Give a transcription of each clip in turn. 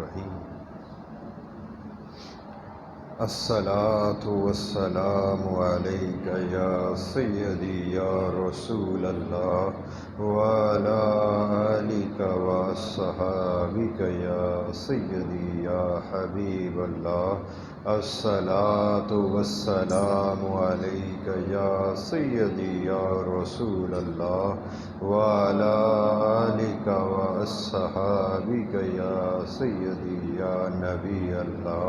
الرحیم۔ الصلاۃ والسلام علیک یا سیدی یا رسول اللہ وعلی آلک واصحابک یا سیدی یا حبیب اللہ۔ الصلاۃ والسلام علیک یا سیدی یا رسول اللہ وعلی آلک واصحابک یا سیدی یا نبی اللہ۔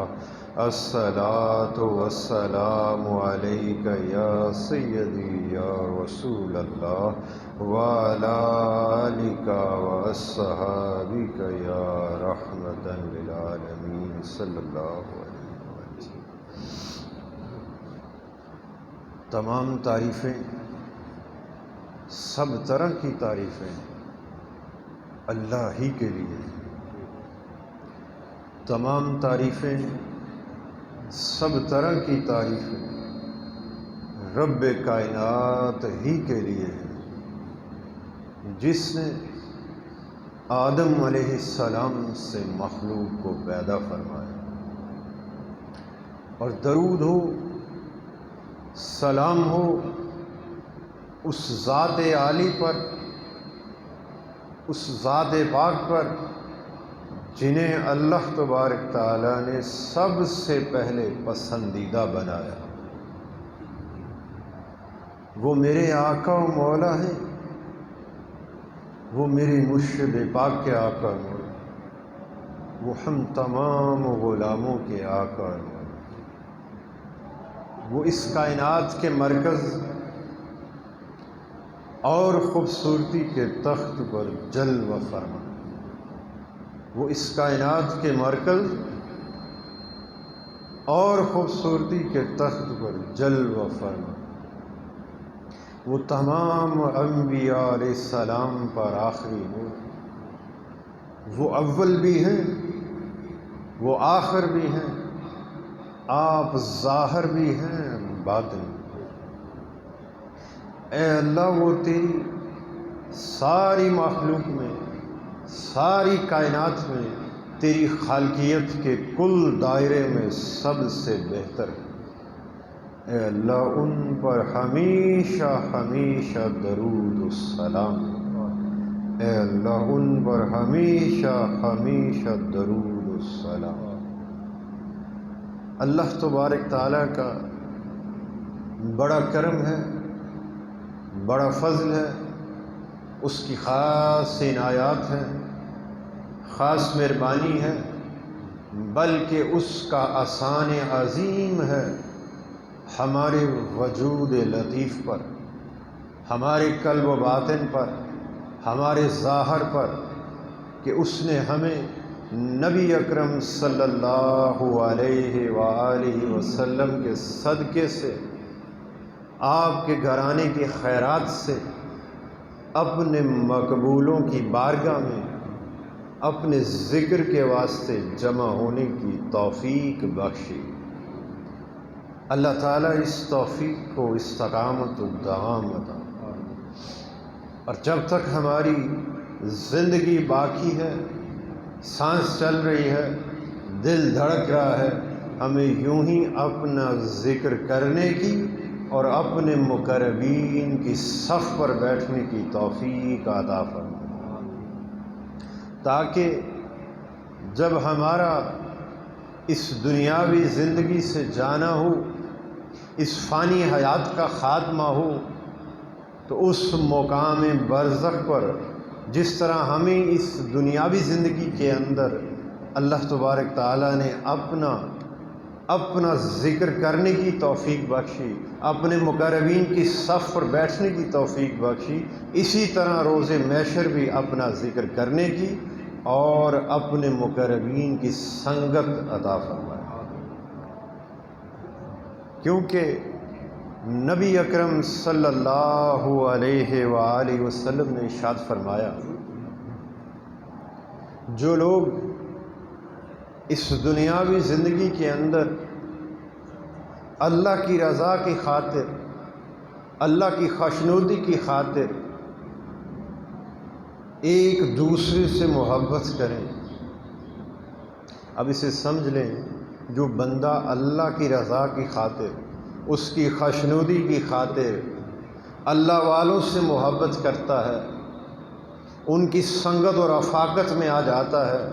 الصلاۃ والسلام علیک یا سیدی یا رسول اللہ وعلی آلک واصحابک یا رحمۃ للعالمین صلی اللہ علیہ وسلم۔ تمام تعریفیں، سب طرح کی تعریفیں اللہ ہی کے لیے، تمام تعریفیں، سب طرح کی تعریفیں رب کائنات ہی کے لیے ہیں، جس نے آدم علیہ السلام سے مخلوق کو پیدا فرمایا، اور درود ہو، سلام ہو اس ذات عالی پر، اس ذات پاک پر جنہیں اللہ تبارک تعالیٰ نے سب سے پہلے پسندیدہ بنایا۔ وہ میرے آقا و مولا ہیں، وہ میرے مرشد پاک کے آقا و مولا، وہ ہم تمام غلاموں کے آقا و مولا، وہ اس کائنات کے مرکز اور خوبصورتی کے تخت پر جلوہ فرما، وہ اس کائنات کے مرکز اور خوبصورتی کے تخت پر جلوہ فرما، وہ تمام انبیاء علیہ السلام پر آخری ہو، وہ اول بھی ہیں، وہ آخر بھی ہیں، آپ ظاہر بھی ہیں، باطن۔ اے اللہ، وہ تیری ساری مخلوق میں، ساری کائنات میں، تیری خالقیت کے کل دائرے میں سب سے بہتر ہے۔ اے اللہ، ان پر ہمیشہ ہمیشہ درود و سلام، اے اللہ ان پر ہمیشہ ہمیشہ درود و سلام۔ اللہ تبارک تعالیٰ کا بڑا کرم ہے، بڑا فضل ہے، اس کی خاص عنایات ہیں، خاص مہربانی ہے، بلکہ اس کا احسان عظیم ہے ہمارے وجود لطیف پر، ہمارے قلب و باطن پر، ہمارے ظاہر پر، کہ اس نے ہمیں نبی اکرم صلی اللہ علیہ وآلہ وسلم کے صدقے سے، آپ کے گھرانے کی خیرات سے، اپنے مقبولوں کی بارگاہ میں اپنے ذکر کے واسطے جمع ہونے کی توفیق بخشی۔ اللہ تعالیٰ اس توفیق کو استقامت و دوام عطا فرمائے، اور جب تک ہماری زندگی باقی ہے، سانس چل رہی ہے، دل دھڑک رہا ہے، ہمیں یوں ہی اپنا ذکر کرنے کی اور اپنے مقربین کی صف پر بیٹھنے کی توفیق عطا فرمائے، تاکہ جب ہمارا اس دنیاوی زندگی سے جانا ہو، اس فانی حیات کا خاتمہ ہو، تو اس مقام برزخ پر جس طرح ہمیں اس دنیاوی زندگی کے اندر اللہ تبارک تعالیٰ نے اپنا ذکر کرنے کی توفیق بخشی، اپنے مقربین کی صف پر بیٹھنے کی توفیق بخشی، اسی طرح روز محشر بھی اپنا ذکر کرنے کی اور اپنے مقربین کی سنگت عطا فرمائے، کیونکہ نبی اکرم صلی اللہ علیہ وآلہ وسلم نے ارشاد فرمایا، جو لوگ اس دنیاوی زندگی کے اندر اللہ کی رضا کی خاطر، اللہ کی خوشنودی کی خاطر ایک دوسرے سے محبت کریں، اب اسے سمجھ لیں، جو بندہ اللہ کی رضا کی خاطر، اس کی خوشنودی کی خاطر اللہ والوں سے محبت کرتا ہے، ان کی سنگت اور رفاقت میں آ جاتا ہے،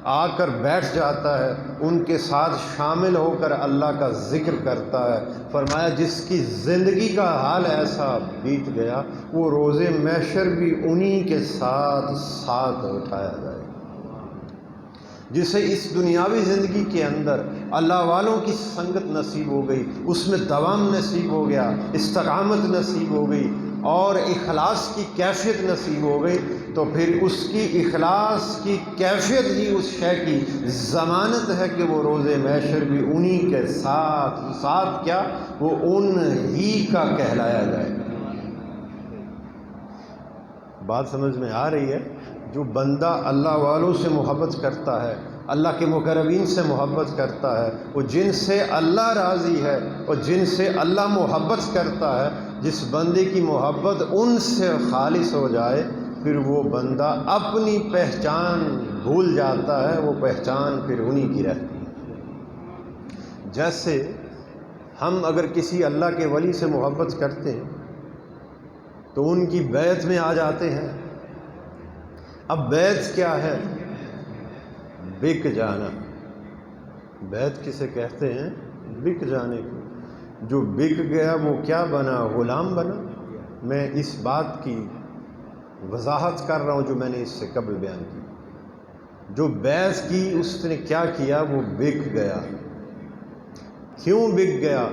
آ کر بیٹھ جاتا ہے، ان کے ساتھ شامل ہو کر اللہ کا ذکر کرتا ہے، فرمایا جس کی زندگی کا حال ایسا بیت گیا وہ روز محشر بھی انہی کے ساتھ ساتھ اٹھایا جائے۔ جسے اس دنیاوی زندگی کے اندر اللہ والوں کی سنگت نصیب ہو گئی، اس میں دوام نصیب ہو گیا، استقامت نصیب ہو گئی اور اخلاص کی کیفیت نصیب ہو گئی، تو پھر اس کی اخلاص کی کیفیت ہی اس شے کی ضمانت ہے کہ وہ روز محشر بھی انہی کے ساتھ کیا، وہ ان ہی کا کہلایا جائے گا۔ بات سمجھ میں آ رہی ہے؟ جو بندہ اللہ والوں سے محبت کرتا ہے، اللہ کے مقربین سے محبت کرتا ہے، وہ جن سے اللہ راضی ہے اور جن سے اللہ محبت کرتا ہے، جس بندے کی محبت ان سے خالص ہو جائے، پھر وہ بندہ اپنی پہچان بھول جاتا ہے، وہ پہچان پھر انہی کی رہتی ہے۔ جیسے ہم اگر کسی اللہ کے ولی سے محبت کرتے ہیں تو ان کی بیعت میں آ جاتے ہیں۔ اب بیعت کیا ہے؟ بک جانا۔ بیعت کسے کہتے ہیں؟ بک جانے کو۔ جو بک گیا وہ کیا بنا؟ غلام بنا۔ میں اس بات کی وضاحت کر رہا ہوں جو میں نے اس سے قبل بیان کی۔ جو بیعت کی اس نے کیا کیا؟ وہ بک گیا۔ کیوں بک گیا؟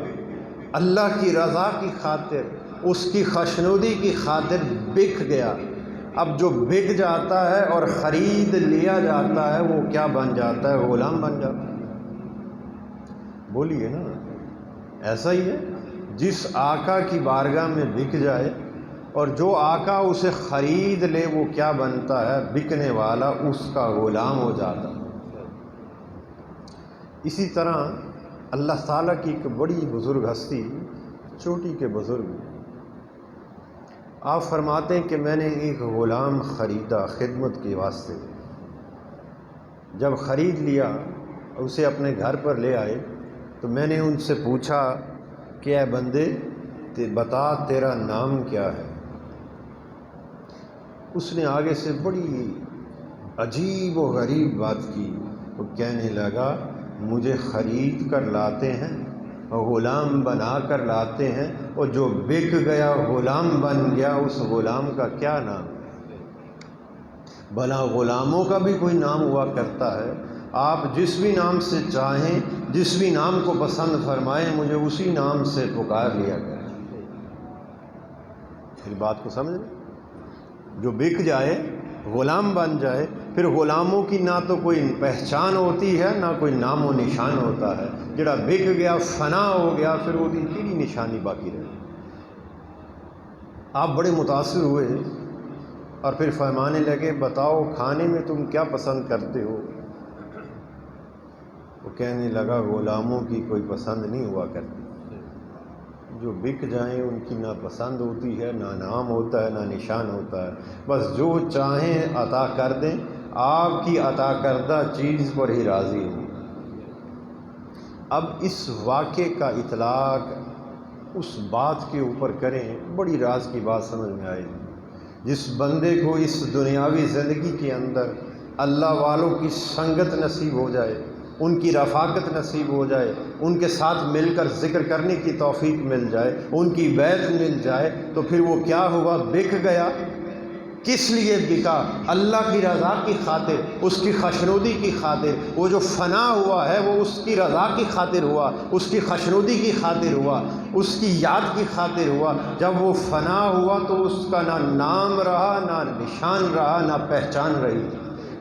اللہ کی رضا کی خاطر، اس کی خوشنودی کی خاطر بک گیا۔ اب جو بک جاتا ہے اور خرید لیا جاتا ہے وہ کیا بن جاتا ہے؟ غلام بن جاتا ہے۔ بولیے نا، ایسا ہی ہے۔ جس آقا کی بارگاہ میں بک جائے اور جو آقا اسے خرید لے وہ کیا بنتا ہے؟ بکنے والا اس کا غلام ہو جاتا ہے۔ اسی طرح اللہ تعالیٰ کی ایک بڑی بزرگ ہستی، چوٹی کے بزرگ، آپ فرماتے ہیں کہ میں نے ایک غلام خریدا خدمت کے واسطے۔ جب خرید لیا اسے اپنے گھر پر لے آئے تو میں نے ان سے پوچھا کہ اے بندے بتا تیرا نام کیا ہے؟ اس نے آگے سے بڑی عجیب و غریب بات کی۔ وہ کہنے لگا مجھے خرید کر لاتے ہیں، غلام بنا کر لاتے ہیں، اور جو بک گیا غلام بن گیا، اس غلام کا کیا نام؟ بھلا غلاموں کا بھی کوئی نام ہوا کرتا ہے؟ آپ جس بھی نام سے چاہیں، جس بھی نام کو پسند فرمائیں، مجھے اسی نام سے پکار لیا کریں۔ پھر بات کو سمجھ لیں۔ جو بک جائے، غلام بن جائے، پھر غلاموں کی نہ تو کوئی پہچان ہوتی ہے نہ کوئی نام و نشان ہوتا ہے۔ جڑا بک گیا، فنا ہو گیا، پھر وہ کیڑی نشانی باقی رہے۔ آپ بڑے متاثر ہوئے اور پھر فرمانے لگے بتاؤ کھانے میں تم کیا پسند کرتے ہو؟ وہ کہنے لگا غلاموں کی کوئی پسند نہیں ہوا کرتی، جو بک جائیں ان کی نہ پسند ہوتی ہے، نہ نام ہوتا ہے، نہ نشان ہوتا ہے، بس جو چاہیں عطا کر دیں، آپ کی عطا کردہ چیز پر ہی راضی ہوں۔ اب اس واقعے کا اطلاق اس بات کے اوپر کریں، بڑی راز کی بات سمجھ میں آئے گی۔ جس بندے کو اس دنیاوی زندگی کے اندر اللہ والوں کی سنگت نصیب ہو جائے، ان کی رفاقت نصیب ہو جائے، ان کے ساتھ مل کر ذکر کرنے کی توفیق مل جائے، ان کی بیعت مل جائے، تو پھر وہ کیا ہوا؟ بک گیا۔ کس لیے بکا؟ اللہ کی رضا کی خاطر، اس کی خوشنودی کی خاطر۔ وہ جو فنا ہوا ہے وہ اس کی رضا کی خاطر ہوا، اس کی خوشنودی کی خاطر ہوا، اس کی یاد کی خاطر ہوا۔ جب وہ فنا ہوا تو اس کا نہ نام رہا، نہ نشان رہا، نہ پہچان رہی،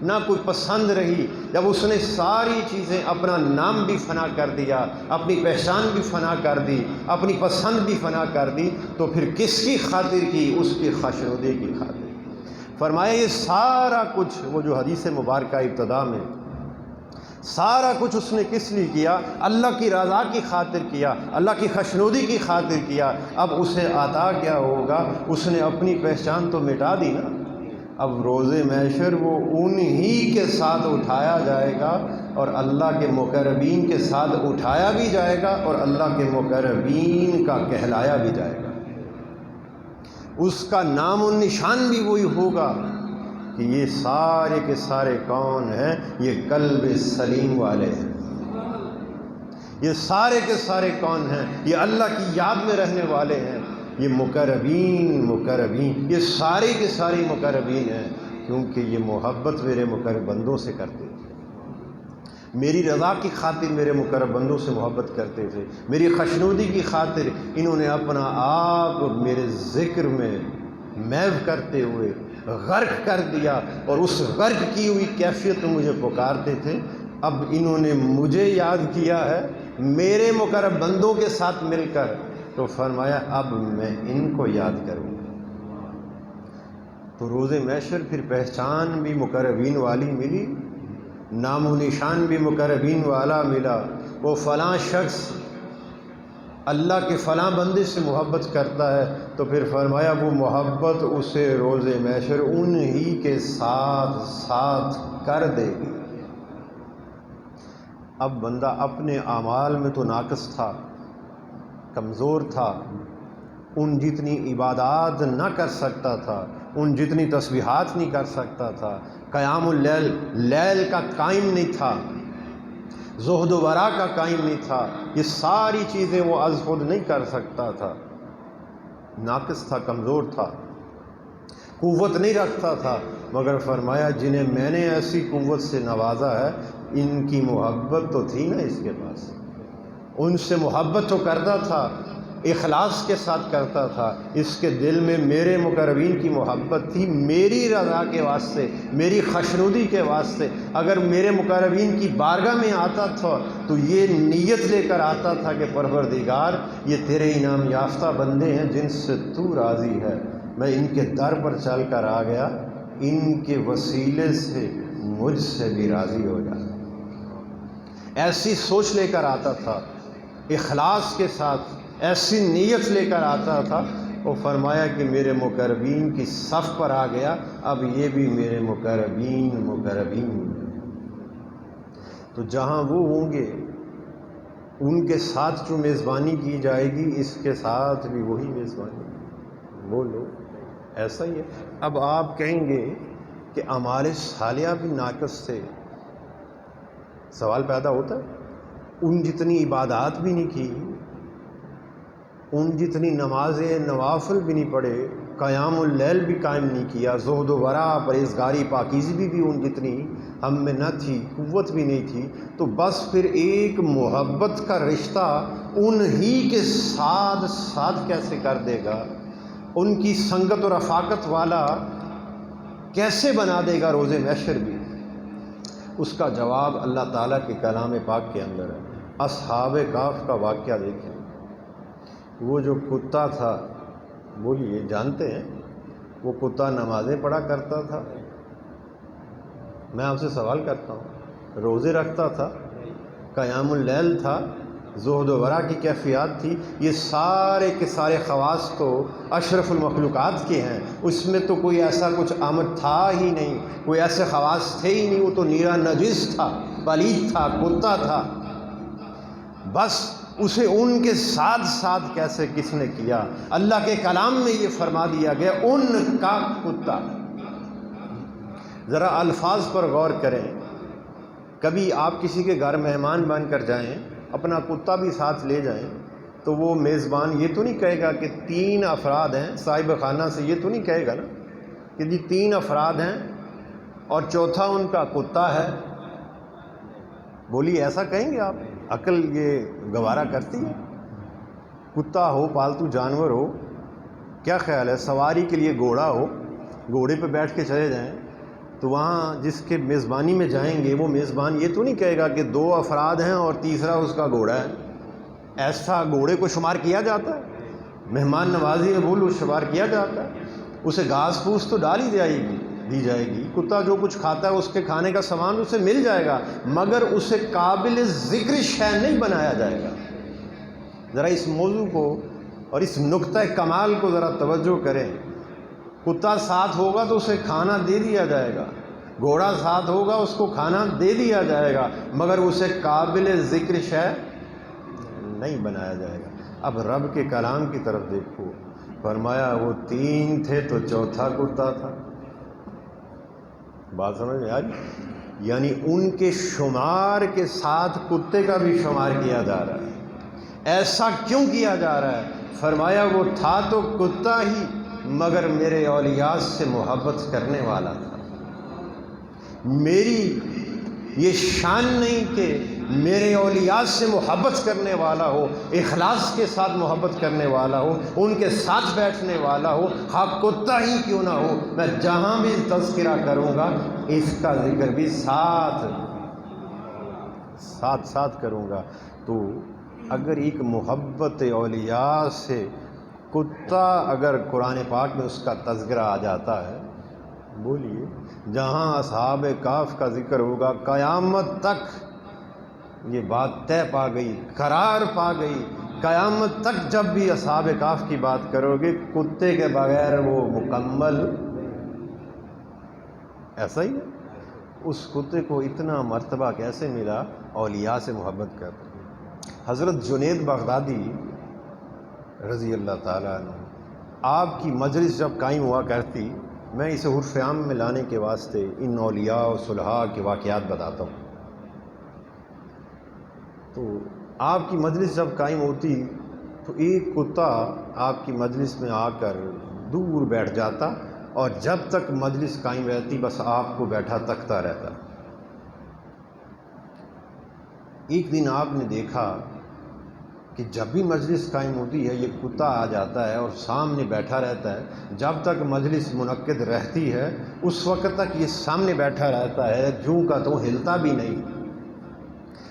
نہ کوئی پسند رہی۔ جب اس نے ساری چیزیں، اپنا نام بھی فنا کر دیا، اپنی پہچان بھی فنا کر دی، اپنی پسند بھی فنا کر دی، تو پھر کس کی خاطر کی؟ اس کی خوشنودی کی خاطر۔ فرمایا یہ سارا کچھ، وہ جو حدیث مبارکہ ابتدا میں، سارا کچھ اس نے کس لیے کیا؟ اللہ کی رضا کی خاطر کیا، اللہ کی خوشنودی کی خاطر کیا۔ اب اسے عطا کیا ہوگا؟ اس نے اپنی پہچان تو مٹا دی نا، اب روز محشر وہ انہی کے ساتھ اٹھایا جائے گا اور اللہ کے مقربین کے ساتھ اٹھایا بھی جائے گا اور اللہ کے مقربین کا کہلایا بھی جائے گا۔ اس کا نام و نشان بھی وہی ہوگا کہ یہ سارے کے سارے کون ہیں؟ یہ قلب سلیم والے ہیں۔ یہ سارے کے سارے کون ہیں؟ یہ اللہ کی یاد میں رہنے والے ہیں۔ یہ مقربین یہ سارے کے سارے مقربین ہیں، کیونکہ یہ محبت میرے مقرب بندوں سے کرتے تھے، میری رضا کی خاطر میرے مقرب بندوں سے محبت کرتے تھے، میری خوشنودی کی خاطر انہوں نے اپنا آپ میرے ذکر میں محو کرتے ہوئے غرق کر دیا، اور اس غرق کی ہوئی کیفیت میں مجھے پکارتے تھے۔ اب انہوں نے مجھے یاد کیا ہے میرے مقرب بندوں کے ساتھ مل کر، تو فرمایا اب میں ان کو یاد کروں۔ تو روز محشر پھر پہچان بھی مقربین والی ملی، نام و نشان بھی مقربین والا ملا۔ وہ فلاں شخص اللہ کے فلاں بندے سے محبت کرتا ہے، تو پھر فرمایا وہ محبت اسے روز محشر انہی کے ساتھ ساتھ کر دے گی۔ اب بندہ اپنے اعمال میں تو ناقص تھا، کمزور تھا، ان جتنی عبادات نہ کر سکتا تھا، ان جتنی تسبیحات نہیں کر سکتا تھا، قیام اللیل کا قائم نہیں تھا، زہد و ورع کا قائم نہیں تھا، یہ ساری چیزیں وہ از خود نہیں کر سکتا تھا، ناقص تھا، کمزور تھا، قوت نہیں رکھتا تھا، مگر فرمایا جنہیں میں نے ایسی قوت سے نوازا ہے ان کی محبت تو تھی نا اس کے پاس، ان سے محبت تو کرتا تھا، اخلاص کے ساتھ کرتا تھا، اس کے دل میں میرے مقربین کی محبت تھی، میری رضا کے واسطے، میری خوشنودی کے واسطے۔ اگر میرے مقربین کی بارگاہ میں آتا تھا تو یہ نیت لے کر آتا تھا کہ پروردگار یہ تیرے انعام یافتہ بندے ہیں جن سے تو راضی ہے، میں ان کے در پر چل کر آ گیا، ان کے وسیلے سے مجھ سے بھی راضی ہو جا۔ ایسی سوچ لے کر آتا تھا، اخلاص کے ساتھ ایسی نیت لے کر آتا تھا، وہ فرمایا کہ میرے مقربین کی صف پر آ گیا، اب یہ بھی میرے مقربین۔ تو جہاں وہ ہوں گے ان کے ساتھ جو میزبانی کی جائے گی، اس کے ساتھ بھی وہی میزبانی، وہ لوگ ایسا ہی ہے۔ اب آپ کہیں گے کہ اعمال صالحہ بھی ناقص تھے، سوال پیدا ہوتا ہے، ان جتنی عبادات بھی نہیں کی، ان جتنی نمازیں نوافل بھی نہیں پڑھے، قیام اللیل بھی قائم نہیں کیا، زہد و ورع پرہیزگاری پاکیزگی بھی ان جتنی ہم میں نہ تھی، قوت بھی نہیں تھی، تو بس پھر ایک محبت کا رشتہ انہی کے ساتھ ساتھ کیسے کر دے گا، ان کی سنگت و رفاقت والا کیسے بنا دے گا روز محشر بھی؟ اس کا جواب اللہ تعالیٰ کے کلام پاک کے اندر ہے۔ اصحاب کہف کا واقعہ دیکھیں، وہ جو کتا تھا، بولیے جانتے ہیں وہ کتا نمازیں پڑھا کرتا تھا؟ میں آپ سے سوال کرتا ہوں، روزے رکھتا تھا، قیام اللیل تھا، زہد و ورع کی کیفیات تھی، یہ سارے کے سارے خواص تو اشرف المخلوقات کے ہیں، اس میں تو کوئی ایسا کچھ آمد تھا ہی نہیں، کوئی ایسے خواص تھے ہی نہیں، وہ تو نیرا نجس تھا، پلید تھا، کتا تھا، بس اسے ان کے ساتھ ساتھ کیسے کس نے کیا؟ اللہ کے کلام میں یہ فرما دیا گیا ان کا کتا۔ ذرا الفاظ پر غور کریں، کبھی آپ کسی کے گھر مہمان بن کر جائیں، اپنا کتا بھی ساتھ لے جائیں، تو وہ میزبان یہ تو نہیں کہے گا کہ 3 افراد ہیں، صاحب خانہ سے یہ تو نہیں کہے گا نا کہ جی 3 افراد ہیں اور چوتھا ان کا کتا ہے، بولی ایسا کہیں گے آپ؟ عقل یہ گوارا کرتی ہے؟ کتا ہو، پالتو جانور ہو، کیا خیال ہے سواری کے لیے گھوڑا ہو، گھوڑے پہ بیٹھ کے چلے جائیں تو وہاں جس کے میزبانی میں جائیں گے وہ میزبان یہ تو نہیں کہے گا کہ 2 افراد ہیں اور تیسرا اس کا گھوڑا ہے؟ ایسا گھوڑے کو شمار کیا جاتا ہے؟ مہمان نوازی میں بولو شمار کیا جاتا ہے؟ اسے گھاس پھوس تو ڈال ہی دی جائے گی، کتا جو کچھ کھاتا ہے اس کے کھانے کا سامان اسے مل جائے گا، مگر اسے قابل ذکر شے نہیں بنایا جائے گا۔ ذرا اس موضوع کو اور اس نقطہ کمال کو ذرا توجہ کریں، کتا ساتھ ہوگا تو اسے کھانا دے دیا جائے گا، گھوڑا ساتھ ہوگا اس کو کھانا دے دیا جائے گا، مگر اسے قابل ذکر شے نہیں بنایا جائے گا۔ اب رب کے کلام کی طرف دیکھو، فرمایا وہ 3 تھے تو چوتھا کتا تھا۔ بات سمجھ میں آ رہی؟ یعنی ان کے شمار کے ساتھ کتے کا بھی شمار کیا جا رہا ہے۔ ایسا کیوں کیا جا رہا ہے؟ فرمایا وہ تھا تو کتا ہی، مگر میرے اولیاء سے محبت کرنے والا تھا۔ میری یہ شان نہیں کہ میرے اولیاء سے محبت کرنے والا ہو، اخلاص کے ساتھ محبت کرنے والا ہو، ان کے ساتھ بیٹھنے والا ہو، خواہ کتا ہی کیوں نہ ہو، میں جہاں بھی تذکرہ کروں گا اس کا ذکر بھی ساتھ کروں گا۔ تو اگر ایک محبت اولیاء سے کتا اگر قرآن پاک میں اس کا تذکرہ آ جاتا ہے، بولیے جہاں اصحاب کہف کا ذکر ہوگا قیامت تک یہ بات طے پا گئی، قرار پا گئی، قیامت تک جب بھی اصحاب کہف کی بات کرو گے کتے کے بغیر وہ مکمل ایسا ہی ہے۔ اس کتے کو اتنا مرتبہ کیسے ملا؟ اولیاء سے محبت کرتے۔ حضرت جنید بغدادی رضی اللہ تعالیٰ عنہ، آپ کی مجلس جب قائم ہوا کرتی، میں اسے عرف عام میں لانے کے واسطے ان اولیاء و صلحاء کے واقعات بتاتا ہوں۔ تو آپ کی مجلس جب قائم ہوتی تو ایک کتا آپ کی مجلس میں آ کر دور بیٹھ جاتا، اور جب تک مجلس قائم رہتی بس آپ کو بیٹھا تکتا رہتا۔ ایک دن آپ نے دیکھا کہ جب بھی مجلس قائم ہوتی ہے یہ کتا آ جاتا ہے اور سامنے بیٹھا رہتا ہے، جب تک مجلس منعقد رہتی ہے اس وقت تک یہ سامنے بیٹھا رہتا ہے، جوں کا تو ہلتا بھی نہیں،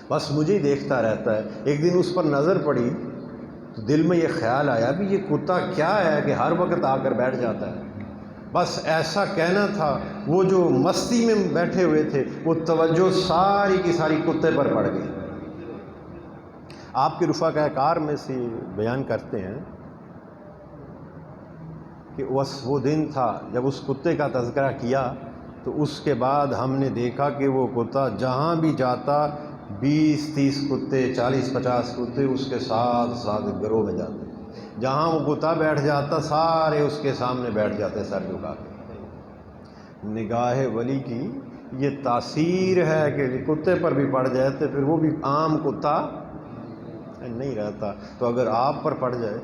بس مجھے دیکھتا رہتا ہے۔ ایک دن اس پر نظر پڑی تو دل میں یہ خیال آیا بھی یہ کتا کیا ہے کہ ہر وقت آ کر بیٹھ جاتا ہے۔ بس ایسا کہنا تھا، وہ جو مستی میں بیٹھے ہوئے تھے وہ توجہ ساری کی ساری کتے پر پڑ گئی۔ آپ کے رفقاء کار میں سے بیان کرتے ہیں کہ وہ دن تھا جب اس کتے کا تذکرہ کیا تو اس کے بعد ہم نے دیکھا کہ وہ کتا جہاں بھی جاتا 20-30 کتے 40-50 کتے اس کے ساتھ گروہ میں جاتے، جہاں وہ کتا بیٹھ جاتا سارے اس کے سامنے بیٹھ جاتے سر جھکا کے۔ نگاہ ولی کی یہ تاثیر ہے کہ کتے پر بھی پڑ جائے تو پھر وہ بھی عام کتا نہیں رہتا۔ تو اگر آپ پر پڑ جائے،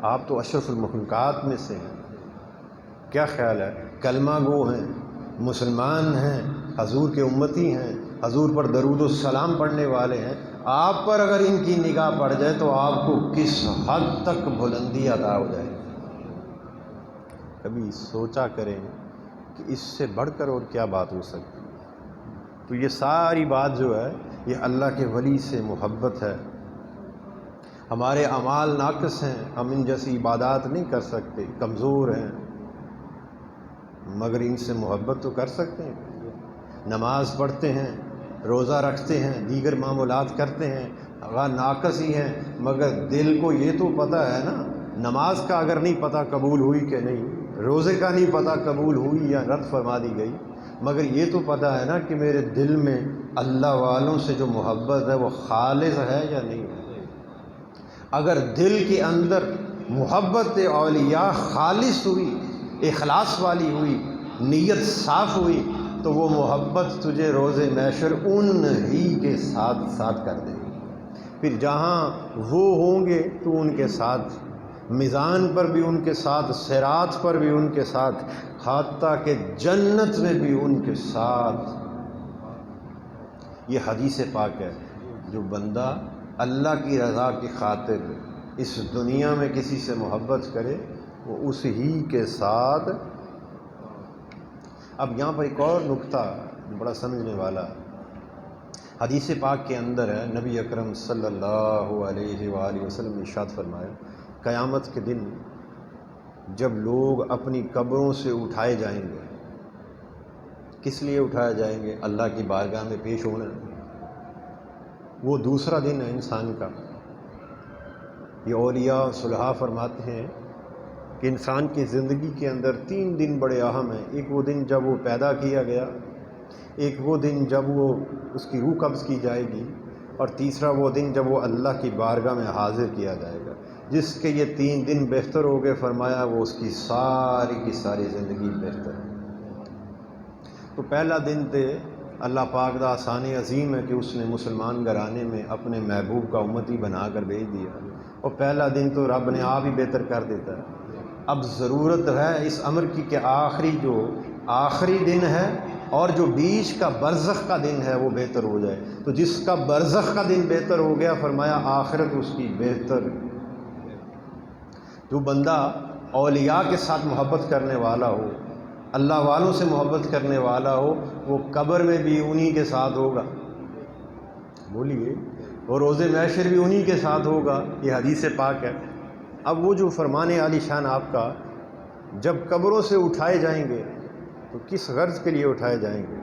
آپ تو اشرف المخلوقات میں سے ہیں، کیا خیال ہے؟ کلمہ گو ہیں، مسلمان ہیں، حضور کے امتی ہیں، حضور پر درود و سلام پڑھنے والے ہیں، آپ پر اگر ان کی نگاہ پڑ جائے تو آپ کو کس حد تک بلندی عطا ہو جائے۔ کبھی سوچا کریں کہ اس سے بڑھ کر اور کیا بات ہو سکتی ہے؟ تو یہ ساری بات جو ہے یہ اللہ کے ولی سے محبت ہے۔ ہمارے اعمال ناقص ہیں، ہم ان جیسی عبادات نہیں کر سکتے، کمزور ہیں، مگر ان سے محبت تو کر سکتے ہیں۔ نماز پڑھتے ہیں، روزہ رکھتے ہیں، دیگر معمولات کرتے ہیں، اگر ناقص ہی ہیں، مگر دل کو یہ تو پتہ ہے نا، نماز کا اگر نہیں پتہ قبول ہوئی کہ نہیں، روزے کا نہیں پتہ قبول ہوئی یا رد فرما دی گئی، مگر یہ تو پتہ ہے نا کہ میرے دل میں اللہ والوں سے جو محبت ہے وہ خالص ہے یا نہیں ہے۔ اگر دل کے اندر محبت اولیاء خالص ہوئی، اخلاص والی ہوئی، نیت صاف ہوئی، تو وہ محبت تجھے روز محشر ان ہی کے ساتھ کر دے گی۔ پھر جہاں وہ ہوں گے تو ان کے ساتھ، میزان پر بھی ان کے ساتھ، صراط پر بھی ان کے ساتھ، حتیٰ کہ جنت میں بھی ان کے ساتھ۔ یہ حدیث پاک ہے، جو بندہ اللہ کی رضا کی خاطر اس دنیا میں کسی سے محبت کرے وہ اس ہی کے ساتھ۔ اب یہاں پر ایک اور نکتہ بڑا سمجھنے والا حدیث پاک کے اندر ہے، نبی اکرم صلی اللہ علیہ وآلہ وسلم نے ارشاد فرمایا، قیامت کے دن جب لوگ اپنی قبروں سے اٹھائے جائیں گے، کس لیے اٹھائے جائیں گے؟ اللہ کی بارگاہ میں پیش ہونا۔ وہ دوسرا دن ہے انسان کا۔ یہ اولیاء صلحاء فرماتے ہیں کہ انسان کی زندگی کے اندر 3 دن بڑے اہم ہیں۔ ایک وہ دن جب وہ پیدا کیا گیا، ایک وہ دن جب وہ اس کی روح قبض کی جائے گی، اور تیسرا وہ دن جب وہ اللہ کی بارگاہ میں حاضر کیا جائے گا۔ جس کے یہ 3 دن بہتر ہو گئے، فرمایا وہ اس کی ساری کی ساری زندگی بہتر ہے۔ تو پہلا دن تے اللہ پاک دا احسان عظیم ہے کہ اس نے مسلمان گھرانے میں اپنے محبوب کا امتی بنا کر بھیج دیا، اور پہلا دن تو رب نے آپ ہی بہتر کر دیتا ہے۔ اب ضرورت ہے اس امر کی کہ آخری دن ہے اور جو بیچ کا برزخ کا دن ہے وہ بہتر ہو جائے۔ تو جس کا برزخ کا دن بہتر ہو گیا، فرمایا آخرت اس کی بہتر۔ جو بندہ اولیاء کے ساتھ محبت کرنے والا ہو، اللہ والوں سے محبت کرنے والا ہو، وہ قبر میں بھی انہی کے ساتھ ہوگا، بولیے، اور روز محشر بھی انہی کے ساتھ ہوگا۔ یہ حدیث پاک ہے۔ اب وہ جو فرمانے عالی شان آپ کا، جب قبروں سے اٹھائے جائیں گے تو کس غرض کے لیے اٹھائے جائیں گے؟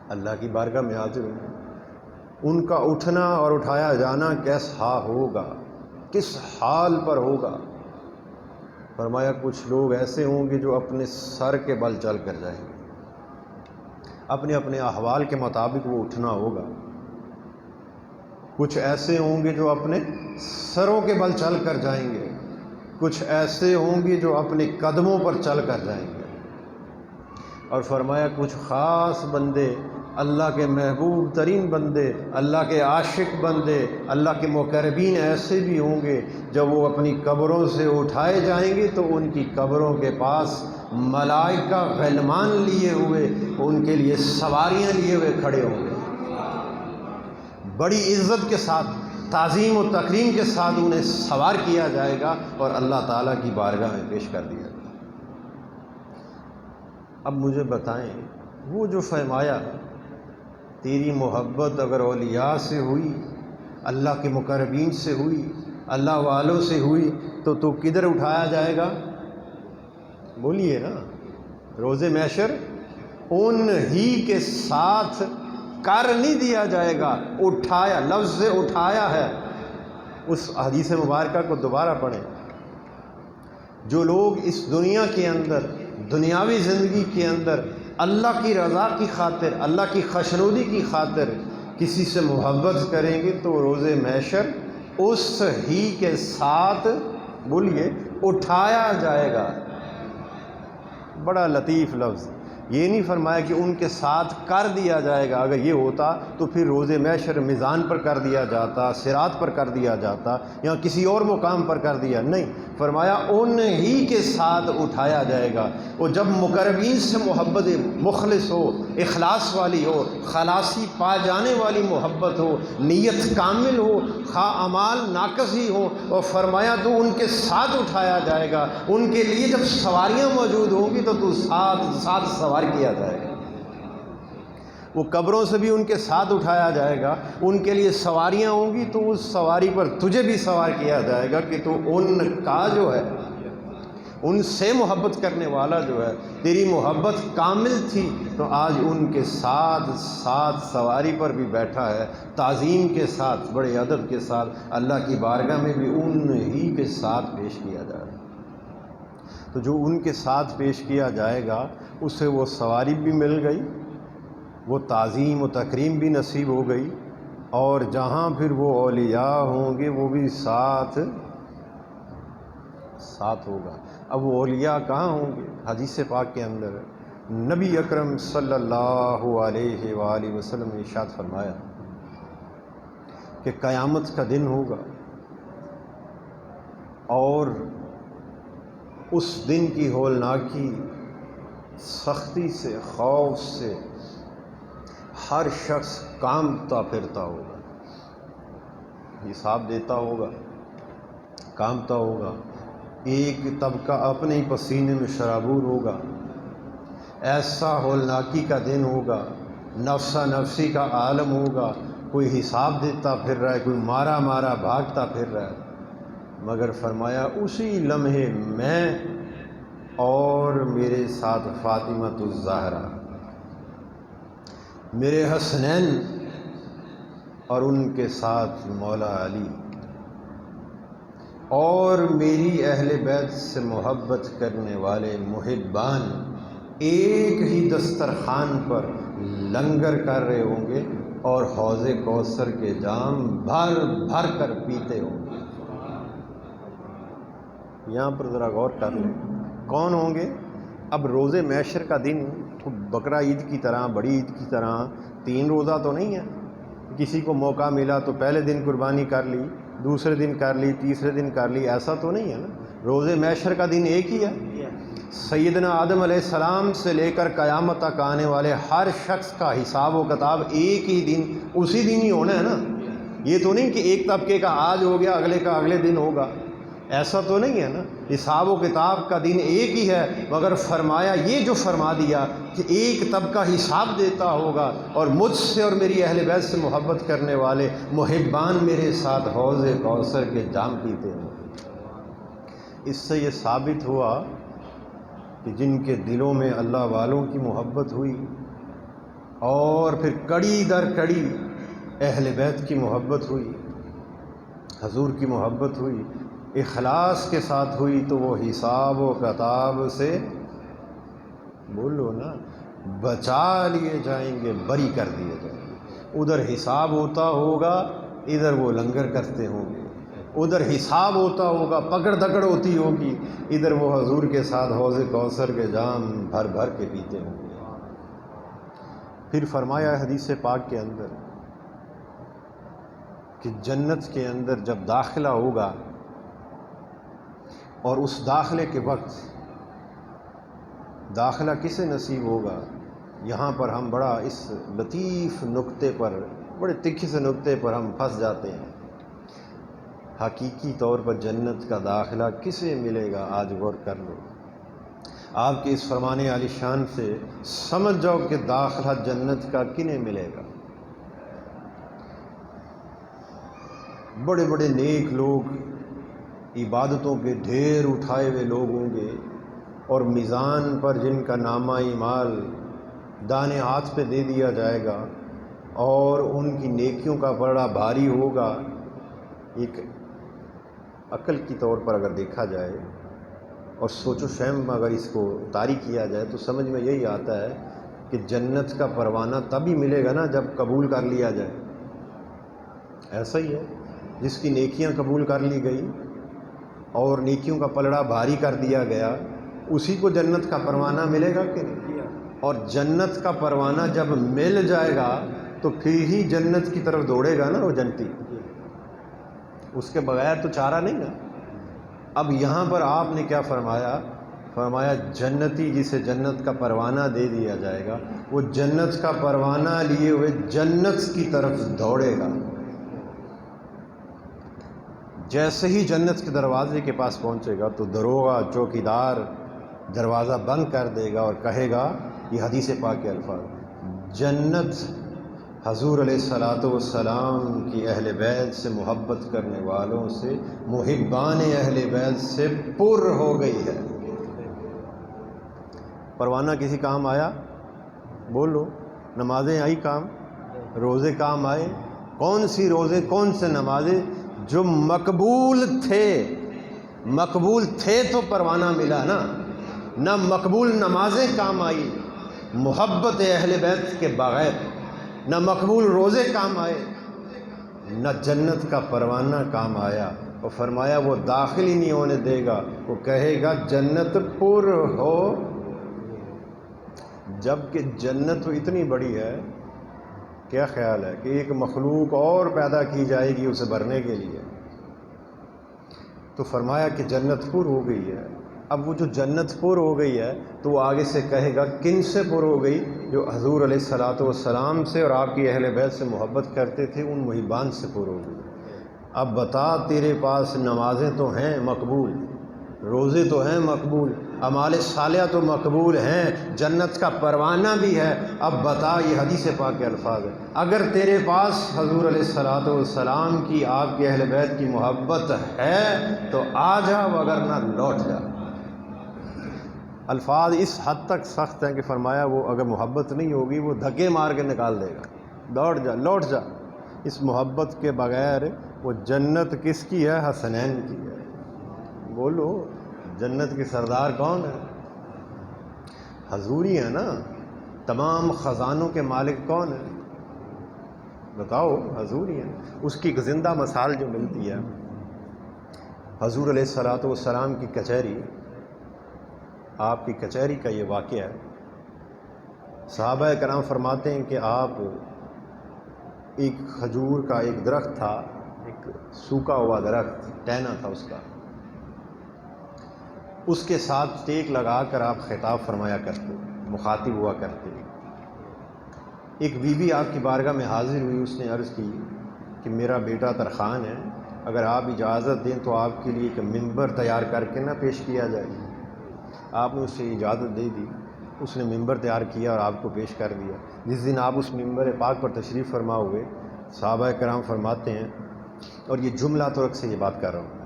اللہ کی بارگاہ میں حاضر ہوں گے۔ ان کا اٹھنا اور اٹھایا جانا کیسا ہوگا، کس حال پر ہوگا؟ فرمایا کچھ لوگ ایسے ہوں گے جو اپنے سر کے بل چل کر جائیں گے، اپنے اپنے احوال کے مطابق وہ اٹھنا ہوگا۔ کچھ ایسے ہوں گے جو اپنے سروں کے بل چل کر جائیں گے، کچھ ایسے ہوں گے جو اپنے قدموں پر چل کر جائیں گے، اور فرمایا کچھ خاص بندے، اللہ کے محبوب ترین بندے، اللہ کے عاشق بندے، اللہ کے مقربین ایسے بھی ہوں گے جب وہ اپنی قبروں سے اٹھائے جائیں گے تو ان کی قبروں کے پاس ملائکہ غلمان لیے ہوئے ان کے لیے سواریاں لیے ہوئے کھڑے ہوں گے، بڑی عزت کے ساتھ، تعظیم و تکریم کے ساتھ انہیں سوار کیا جائے گا اور اللہ تعالیٰ کی بارگاہ میں پیش کر دیا جائے گا۔ اب مجھے بتائیں، وہ جو فرمایا تیری محبت اگر اولیاء سے ہوئی، اللہ کے مقربین سے ہوئی، اللہ والوں سے ہوئی، تو کدھر اٹھایا جائے گا؟ بولیے نا، روز محشر ان ہی کے ساتھ کر نہیں دیا جائے گا۔ اٹھایا، لفظ سے اٹھایا ہے۔ اس حدیث مبارکہ کو دوبارہ پڑھیں۔ جو لوگ اس دنیا کے اندر، دنیاوی زندگی کے اندر اللہ کی رضا کی خاطر، اللہ کی خوشنودی کی خاطر کسی سے محبت کریں گے تو روز محشر اس ہی کے ساتھ، بولیے، اٹھایا جائے گا۔ بڑا لطیف لفظ، یہ نہیں فرمایا کہ ان کے ساتھ کر دیا جائے گا۔ اگر یہ ہوتا تو پھر روز محشر میزان پر کر دیا جاتا، صراط پر کر دیا جاتا، یا کسی اور مقام پر کر دیا، نہیں، فرمایا ان ہی کے ساتھ اٹھایا جائے گا۔ اور جب مقربین سے محبت مخلص ہو، اخلاص والی ہو، خلاصی پا جانے والی محبت ہو، نیت کامل ہو، خواہ اعمال ناقص ہی ہو، اور فرمایا تو ان کے ساتھ اٹھایا جائے گا۔ ان کے لیے جب سواریاں موجود ہوں گی تو ساتھ سوار کیا جائے گا۔ وہ قبروں سے بھی ان کے ساتھ اٹھایا جائے گا، ان کے لیے سواریاں ہوں گی تو اس سواری پر تجھے بھی سوار کیا جائے گا کہ تو ان کا جو ہے، ان سے محبت کرنے والا جو ہے، تیری محبت کامل تھی تو آج ان کے ساتھ سواری پر بھی بیٹھا ہے، تعظیم کے ساتھ، بڑے ادب کے ساتھ اللہ کی بارگاہ میں بھی ان ہی کے ساتھ پیش کیا جائے گا۔ تو جو ان کے ساتھ پیش کیا جائے گا اسے وہ سواری بھی مل گئی، وہ تعظیم و تکریم بھی نصیب ہو گئی، اور جہاں پھر وہ اولیاء ہوں گے وہ بھی ساتھ ہوگا۔ اب وہ اولیاء کہاں ہوں گے؟ حدیث پاک کے اندر نبی اکرم صلی اللہ علیہ وآلہ وسلم نے ارشاد فرمایا کہ قیامت کا دن ہوگا، اور اس دن کی ہولناکی، سختی سے، خوف سے ہر شخص کانپتا پھرتا ہوگا، حساب دیتا ہوگا، کانپتا ہوگا، ایک طبقہ اپنے ہی پسینے میں شرابور ہوگا۔ ایسا ہولناکی کا دن ہوگا، نفسا نفسی کا عالم ہوگا، کوئی حساب دیتا پھر رہا ہے، کوئی مارا مارا بھاگتا پھر رہا ہے، مگر فرمایا اسی لمحے میں اور میرے ساتھ فاطمۃ الزہرا، میرے حسنین اور ان کے ساتھ مولا علی، اور میری اہل بیت سے محبت کرنے والے محبان ایک ہی دسترخوان پر لنگر کر رہے ہوں گے اور حوض کوثر کے جام بھر بھر کر پیتے ہوں گے۔ یہاں پر ذرا غور کر لیں، کون ہوں گے؟ اب روزے محشر کا دن بقرہ عید کی طرح، بڑی عید کی طرح 3 روزہ تو نہیں ہے۔ کسی کو موقع ملا تو پہلے دن قربانی کر لی، دوسرے دن کر لی، تیسرے دن کر لی، ایسا تو نہیں ہے نا۔ روزے محشر کا دن ایک ہی ہے۔ سیدنا آدم علیہ السلام سے لے کر قیامت تک آنے والے ہر شخص کا حساب و کتاب ایک ہی دن، اسی دن ہی ہونا ہے نا۔ یہ تو نہیں کہ ایک طبقے کا آج ہو گیا، اگلے کا اگلے دن ہوگا، ایسا تو نہیں ہے نا۔ حساب و کتاب کا دن ایک ہی ہے، مگر فرمایا یہ جو فرما دیا کہ ایک طبقہ حساب دیتا ہوگا اور مجھ سے اور میری اہل بیت سے محبت کرنے والے محبان میرے ساتھ حوض کوثر کے جام پیتے ہیں۔ اس سے یہ ثابت ہوا کہ جن کے دلوں میں اللہ والوں کی محبت ہوئی اور پھر کڑی در کڑی اہل بیت کی محبت ہوئی، حضور کی محبت ہوئی، اخلاص کے ساتھ ہوئی، تو وہ حساب و کتاب سے بولو نا بچا لیے جائیں گے، بری کر دیے جائیں گے۔ ادھر حساب ہوتا ہوگا، ادھر وہ لنگر کرتے ہوں گے، ادھر حساب ہوتا ہوگا، پکڑ دکڑ ہوتی ہوگی، ادھر وہ حضور کے ساتھ حوض کوثر کے جام بھر بھر کے پیتے ہوں گے۔ پھر فرمایا حدیث پاک کے اندر کہ جنت کے اندر جب داخلہ ہوگا اور اس داخلے کے وقت داخلہ کسے نصیب ہوگا؟ یہاں پر ہم بڑا اس لطیف نقطے پر، بڑے تکھے سے نقطے پر ہم پھنس جاتے ہیں۔ حقیقی طور پر جنت کا داخلہ کسے ملے گا؟ آج غور کر لو۔ آپ کے اس فرمان عالی شان سے سمجھ جاؤ کہ داخلہ جنت کا کنہیں ملے گا۔ بڑے بڑے نیک لوگ، عبادتوں کے ڈھیر اٹھائے ہوئے لوگ ہوں گے، اور میزان پر جن کا نامہ اعمال دانے ہاتھ پہ دے دیا جائے گا اور ان کی نیکیوں کا بڑا بھاری ہوگا۔ ایک عقل کی طور پر اگر دیکھا جائے اور سوچ و فہم اگر اس کو طاری کیا جائے تو سمجھ میں یہی آتا ہے کہ جنت کا پروانہ تبھی ملے گا نا جب قبول کر لیا جائے۔ ایسا ہی ہے، جس کی نیکیاں قبول کر لی گئی اور نیکیوں کا پلڑا بھاری کر دیا گیا، اسی کو جنت کا پروانہ ملے گا کہ نہیں؟ اور جنت کا پروانہ جب مل جائے گا تو پھر ہی جنت کی طرف دوڑے گا نا وہ جنتی، اس کے بغیر تو چارہ نہیں نا۔ اب یہاں پر آپ نے کیا فرمایا؟ فرمایا جنتی جسے جنت کا پروانہ دے دیا جائے گا، وہ جنت کا پروانہ لیے ہوئے جنت کی طرف دوڑے گا۔ جیسے ہی جنت کے دروازے کے پاس پہنچے گا تو دروغہ چوکیدار دروازہ بند کر دے گا اور کہے گا، یہ حدیث پاک کے الفاظ، جنت حضور علیہ الصلاۃ والسلام کی اہل بیت سے محبت کرنے والوں سے، محبان اہل بیت سے پر ہو گئی ہے۔ پروانہ کسی کام آیا؟ بولو، نمازیں آئی کام؟ روزے کام آئے؟ کون سی روزے، کون سے نمازیں جو مقبول تھے تو پروانہ ملا نا۔ نہ مقبول نمازیں کام آئی محبت اہل بیت کے بغیر، نہ مقبول روزے کام آئے، نہ جنت کا پروانہ کام آیا۔ اور فرمایا وہ داخل ہی نہیں ہونے دے گا، وہ کہے گا جنت پر ہو۔ جبکہ جنت تو اتنی بڑی ہے، کیا خیال ہے کہ ایک مخلوق اور پیدا کی جائے گی اسے بھرنے کے لیے؟ تو فرمایا کہ جنت پر ہو گئی ہے۔ اب وہ جو جنت پر ہو گئی ہے تو وہ آگے سے کہے گا کن سے پر ہو گئی؟ جو حضور علیہ الصلاۃ والسلام سے اور آپ کی اہل بیت سے محبت کرتے تھے، ان محبان سے پر ہو گئی۔ اب بتا، تیرے پاس نمازیں تو ہیں مقبول، روزے تو ہیں مقبول، اعمال صالحہ تو مقبول ہیں، جنت کا پروانہ بھی ہے۔ اب بتا، یہ حدیث پاک کے الفاظ ہیں، اگر تیرے پاس حضور علیہ الصلاۃ والسلام کی، آپ کے اہل بیت کی محبت ہے تو آ جا، وگرنہ لوٹ جا۔ الفاظ اس حد تک سخت ہیں کہ فرمایا وہ اگر محبت نہیں ہوگی وہ دھکے مار کے نکال دے گا، دوڑ جا، لوٹ جا۔ اس محبت کے بغیر وہ جنت کس کی ہے؟ حسنین کی ہے۔ بولو جنت کے سردار کون ہے؟ حضور ہی ہے نا. تمام خزانوں کے مالک کون ہے؟ بتاؤ حضور ہی ہے. اس کی ایک زندہ مثال جو ملتی ہے حضور علیہ الصلوۃ والسلام کی کچہری، آپ کی کچہری کا یہ واقعہ ہے. صحابہ کرام فرماتے ہیں کہ آپ ایک کھجور کا ایک درخت تھا، ایک سوکھا ہوا درخت ٹہنا تھا اس کا، اس کے ساتھ ٹیک لگا کر آپ خطاب فرمایا کرتے، مخاطب ہوا کرتے. ایک بیوی آپ کی بارگاہ میں حاضر ہوئی، اس نے عرض کی کہ میرا بیٹا ترخان ہے، اگر آپ اجازت دیں تو آپ کے لیے ایک ممبر تیار کر کے نہ پیش کیا جائے. آپ نے اس سے اجازت دے دی، اس نے ممبر تیار کیا اور آپ کو پیش کر دیا. جس دن آپ اس ممبر پاک پر تشریف فرما ہوئے، صحابہ کرام فرماتے ہیں، اور یہ جملہ ترک سے یہ بات کر رہا ہوں،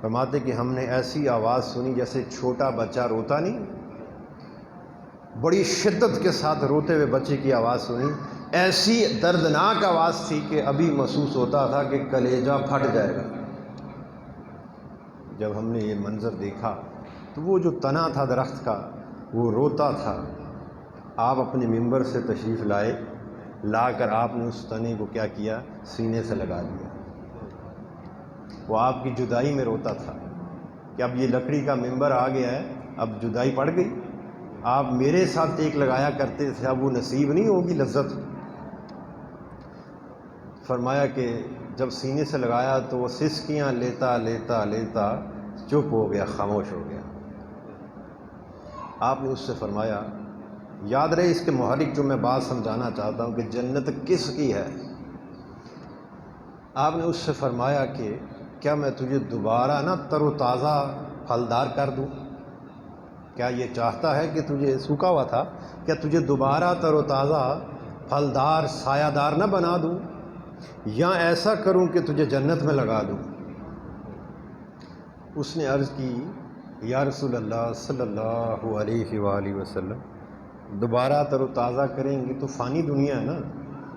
فرماتے کہ ہم نے ایسی آواز سنی جیسے چھوٹا بچہ روتا نہیں، بڑی شدت کے ساتھ روتے ہوئے بچے کی آواز سنی. ایسی دردناک آواز تھی کہ ابھی محسوس ہوتا تھا کہ کلیجہ پھٹ جائے گا. جب ہم نے یہ منظر دیکھا تو وہ جو تنا تھا درخت کا وہ روتا تھا. آپ اپنے ممبر سے تشریف لائے، لا کر آپ نے اس تنے کو کیا کیا؟ سینے سے لگا دیا. وہ آپ کی جدائی میں روتا تھا کہ اب یہ لکڑی کا ممبر آ گیا ہے، اب جدائی پڑ گئی. آپ میرے ساتھ ٹیک لگایا کرتے تھے، اب وہ نصیب نہیں ہوگی لذت. فرمایا کہ جب سینے سے لگایا تو وہ سسکیاں لیتا لیتا لیتا چپ ہو گیا، خاموش ہو گیا. آپ نے اس سے فرمایا، یاد رہے اس کے محرک جو میں بات سمجھانا چاہتا ہوں کہ جنت کس کی ہے. آپ نے اس سے فرمایا کہ کیا میں تجھے دوبارہ نہ تر و تازہ پھلدار کر دوں؟ کیا یہ چاہتا ہے کہ تجھے سوکھا ہوا تھا، کیا تجھے دوبارہ تر و تازہ پھلدار سایہ دار نہ بنا دوں، یا ایسا کروں کہ تجھے جنت میں لگا دوں؟ اس نے عرض کی، یا رسول اللہ صلی اللہ علیہ وآلہ وسلم، دوبارہ تر و تازہ کریں گے تو فانی دنیا ہے نا،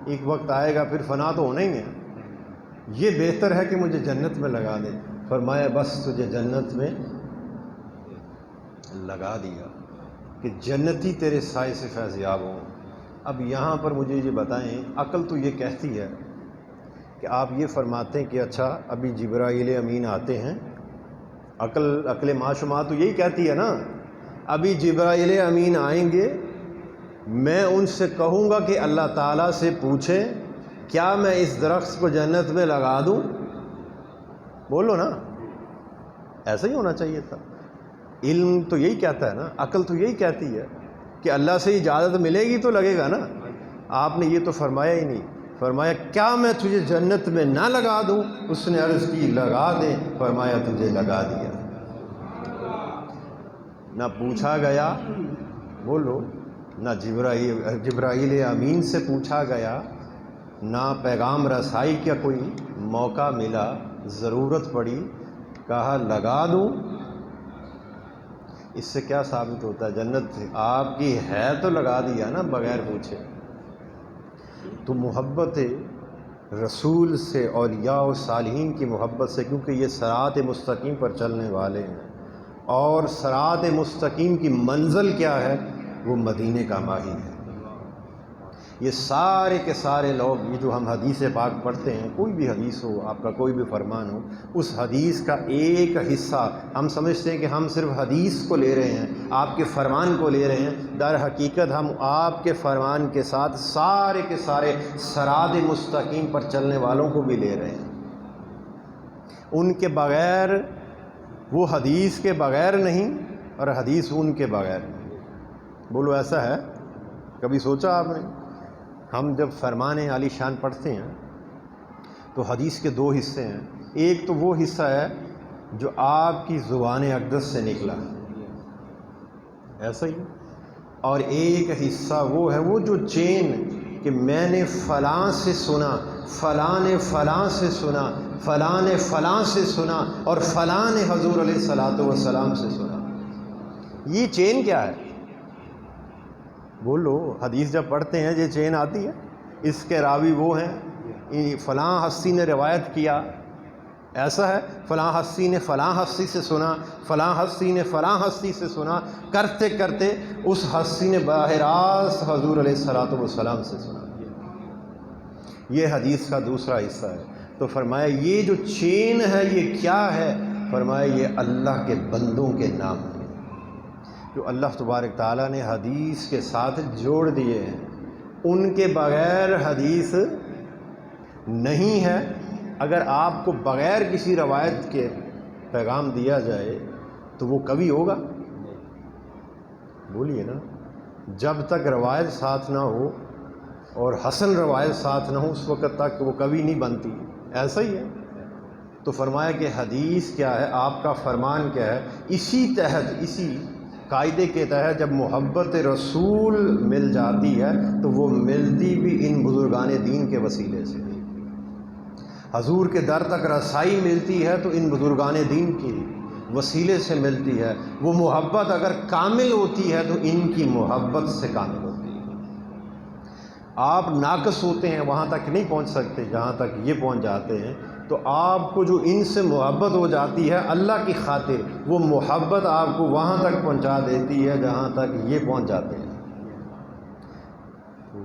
ایک وقت آئے گا پھر فنا تو ہونا ہی ہے. یہ بہتر ہے کہ مجھے جنت میں لگا دے. فرمایا بس تجھے جنت میں لگا دیا کہ جنتی تیرے سائے سے فیض یاب ہوں. اب یہاں پر مجھے یہ بتائیں، عقل تو یہ کہتی ہے کہ آپ یہ فرماتے ہیں کہ اچھا ابھی جبرائیل امین آتے ہیں، عقل معشومہ تو یہی کہتی ہے نا، ابھی جبرائیل امین آئیں گے، میں ان سے کہوں گا کہ اللہ تعالیٰ سے پوچھیں کیا میں اس درخت کو جنت میں لگا دوں؟ بولو نا، ایسا ہی ہونا چاہیے تھا. علم تو یہی کہتا ہے نا، عقل تو یہی کہتی ہے کہ اللہ سے اجازت ملے گی تو لگے گا نا. آپ نے یہ تو فرمایا ہی نہیں. فرمایا کیا میں تجھے جنت میں نہ لگا دوں؟ اس نے عرض کی لگا دے. فرمایا تجھے لگا دیا. نہ پوچھا گیا، بولو، نہ جبرائیل امین سے پوچھا گیا، نہ پیغام رسائی کا کوئی موقع ملا، ضرورت پڑی، کہا لگا دوں. اس سے کیا ثابت ہوتا ہے؟ جنت آپ کی ہے تو لگا دیا نا بغیر پوچھے. تو محبت رسول سے، اولیاء و صالحین کی محبت سے، کیونکہ یہ صراط مستقیم پر چلنے والے ہیں، اور صراط مستقیم کی منزل کیا ہے؟ وہ مدینے کا ماہی ہے. یہ سارے کے سارے لوگ، یہ جو ہم حدیث پاک پڑھتے ہیں، کوئی بھی حدیث ہو، آپ کا کوئی بھی فرمان ہو، اس حدیث کا ایک حصہ ہم سمجھتے ہیں کہ ہم صرف حدیث کو لے رہے ہیں، آپ کے فرمان کو لے رہے ہیں. در حقیقت ہم آپ کے فرمان کے ساتھ سارے کے سارے صراط مستقیم پر چلنے والوں کو بھی لے رہے ہیں. ان کے بغیر، وہ حدیث کے بغیر نہیں اور حدیث ان کے بغیر نہیں. بولو ایسا ہے؟ کبھی سوچا آپ نے؟ ہم جب فرمان عالی شان پڑھتے ہیں تو حدیث کے دو حصے ہیں. ایک تو وہ حصہ ہے جو آپ کی زبان اقدس سے نکلا، ایسا ہی، اور ایک حصہ وہ ہے، وہ جو چین کہ میں نے فلاں سے سنا، فلاں نے فلاں سے سنا، فلاں نے فلاں سے سنا، اور فلاں نے حضور علیہ الصلوۃ والسلام سے سنا. یہ چین کیا ہے؟ بولو. حدیث جب پڑھتے ہیں یہ چین آتی ہے، اس کے راوی وہ ہیں، فلاں ہستی نے روایت کیا، ایسا ہے فلاں ہستی نے فلاں ہستی سے سنا، فلاں ہستی نے فلاں ہستی سے سنا، کرتے کرتے اس ہستی نے براہ راست حضور علیہ الصلوۃ والسلام سے سنا۔ یہ حدیث کا دوسرا حصہ ہے۔ تو فرمایا یہ جو چین ہے یہ کیا ہے؟ فرمایا یہ اللہ کے بندوں کے نام ہیں جو اللہ تبارک تعالیٰ نے حدیث کے ساتھ جوڑ دیے ہیں، ان کے بغیر حدیث نہیں ہے۔ اگر آپ کو بغیر کسی روایت کے پیغام دیا جائے تو وہ کبھی ہوگا؟ بولیے نا، جب تک روایت ساتھ نہ ہو اور حسن روایت ساتھ نہ ہو اس وقت تک وہ کبھی نہیں بنتی۔ ایسا ہی ہے۔ تو فرمایا کہ حدیث کیا ہے، آپ کا فرمان کیا ہے، اسی تحت، اسی قاعدے کے تحت جب محبت رسول مل جاتی ہے تو وہ ملتی بھی ان بزرگان دین کے وسیلے سے۔ حضور کے در تک رسائی ملتی ہے تو ان بزرگان دین کی وسیلے سے ملتی ہے۔ وہ محبت اگر کامل ہوتی ہے تو ان کی محبت سے کامل ہوتی ہے۔ آپ ناقص ہوتے ہیں، وہاں تک نہیں پہنچ سکتے جہاں تک یہ پہنچ جاتے ہیں، تو آپ کو جو ان سے محبت ہو جاتی ہے اللہ کی خاطر، وہ محبت آپ کو وہاں تک پہنچا دیتی ہے جہاں تک یہ پہنچ جاتے ہیں۔ تو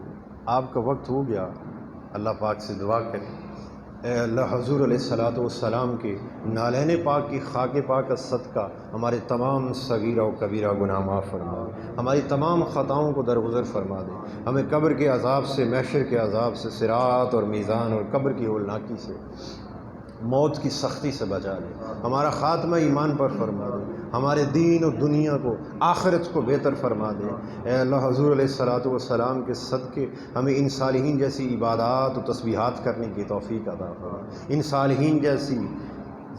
آپ کا وقت ہو گیا، اللہ پاک سے دعا کریں، اے اللہ حضور علیہ الصلوۃ والسلام کے نالین پاک کی خاک پاک کا صدقہ ہمارے تمام صغیرہ و کبیرہ گناہ معاف فرما دے، ہماری تمام خطاؤں کو درگزر فرما دے، ہمیں قبر کے عذاب سے، محشر کے عذاب سے، صراط اور میزان اور قبر کی ہولناکی سے، موت کی سختی سے بچا دے، ہمارا خاتمہ ایمان پر فرما دے، ہمارے دین و دنیا کو، آخرت کو بہتر فرما دے۔ اے اللہ حضور علیہ الصلوۃ والسلام کے صدقے ہمیں ان صالحین جیسی عبادات و تسبیحات کرنے کی توفیق عطا فرما، ان صالحین جیسی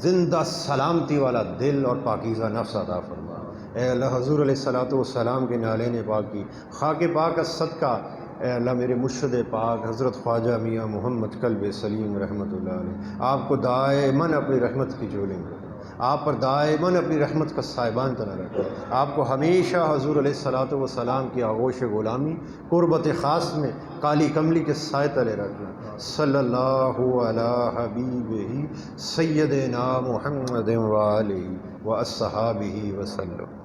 زندہ سلامتی والا دل اور پاکیزہ نفس عطا فرما۔ اے اللہ حضور علیہ الصلوۃ والسلام کے نالین پاک کی خاک پاک کا صدقہ، اے اللہ میرے مرشد پاک حضرت خواجہ میاں محمد کلب سلیم رحمۃ اللہ علیہ، آپ کو دائماً اپنی رحمت کی جھولی میں، آپ پر دائماً اپنی رحمت کا سائبان تنا رکھے، آپ کو ہمیشہ حضور علیہ الصلوۃ والسلام کی آغوش غلامی قربت خاص میں کالی کملی کے سائے تلے رکھنا۔ صلی اللہ علی حبیبہ سیدنا محمد و آلہ و اصحابہ وسلم۔